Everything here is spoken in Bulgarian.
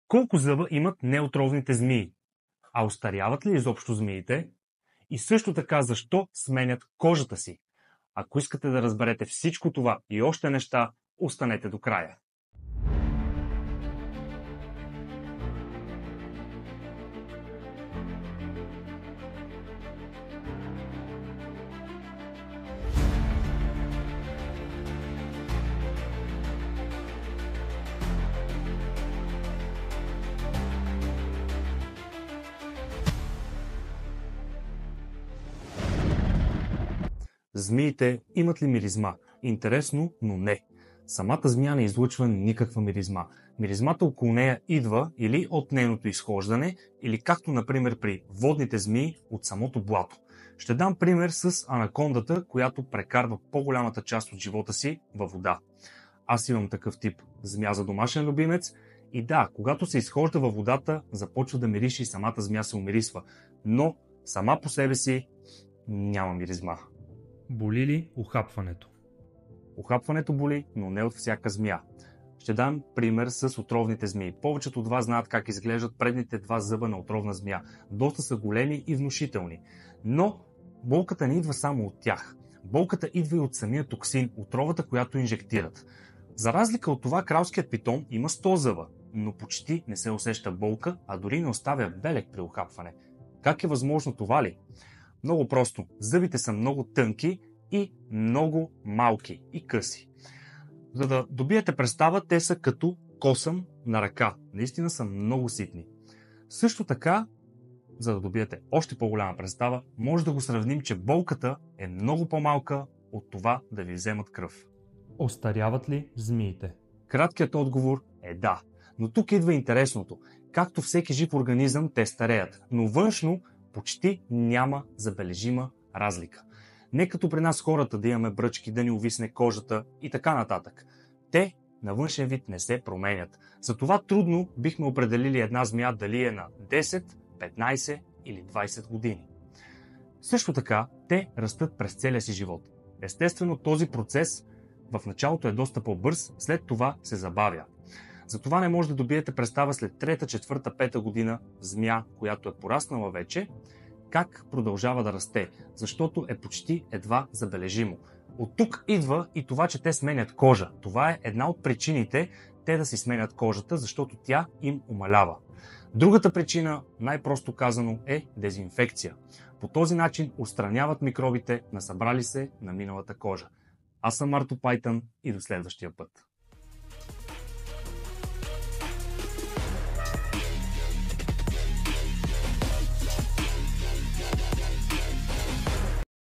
Колко зъба имат неотровните змии? А остаряват ли изобщо змиите? И също така защо сменят кожата си? Ако искате да разберете всичко това и още неща, останете до края. Змиите имат ли миризма? Интересно, но не. Самата змия не излъчва никаква миризма. Миризмата около нея идва или от нейното изхождане, или както например при водните змии от самото блато. Ще дам пример с анакондата, която прекарва по-голямата част от живота си във вода. Аз имам такъв тип змия за домашен любимец и да, когато се изхожда във водата, започва да мирише и самата змия се умирисва, но сама по себе си няма миризма. Боли ли ухапването? Ухапването боли, но не от всяка змия. Ще дам пример с отровните змии. Повечето от вас знаят как изглеждат предните два зъба на отровна змия. Доста са големи и внушителни. Но болката не идва само от тях. Болката идва и от самия токсин, отровата, която инжектират. За разлика от това, кралският питон има 100 зъба, но почти не се усеща болка, а дори не оставя белег при ухапване. Как е възможно това ли? Много просто. Зъбите са много тънки и много малки и къси. За да добиете представа, те са като косъм на ръка. Наистина са много ситни. Също така, за да добиете още по-голяма представа, може да го сравним, че болката е много по-малка от това да ви вземат кръв. Остаряват ли змиите? Краткият отговор е да. Но тук идва интересното. Както всеки жив организъм, те стареят, но външно почти няма забележима разлика. Не като при нас хората да имаме бръчки, да ни увисне кожата и така нататък. Те на външен вид не се променят. Затова трудно бихме определили една змия дали е на 10, 15 или 20 години. Също така, те растат през целия си живот. Естествено, този процес в началото е доста по-бърз, след това се забавя. Затова не може да добиете представа след 3, 4, 5 година змия, която е пораснала вече, как продължава да расте, защото е почти едва забележимо. От тук идва и това, че те сменят кожа. Това е една от причините те да си сменят кожата, защото тя им умалява. Другата причина, най-просто казано, е дезинфекция. По този начин отстраняват микробите, насъбрали се на миналата кожа. Аз съм Марто Пайтън и до следващия път.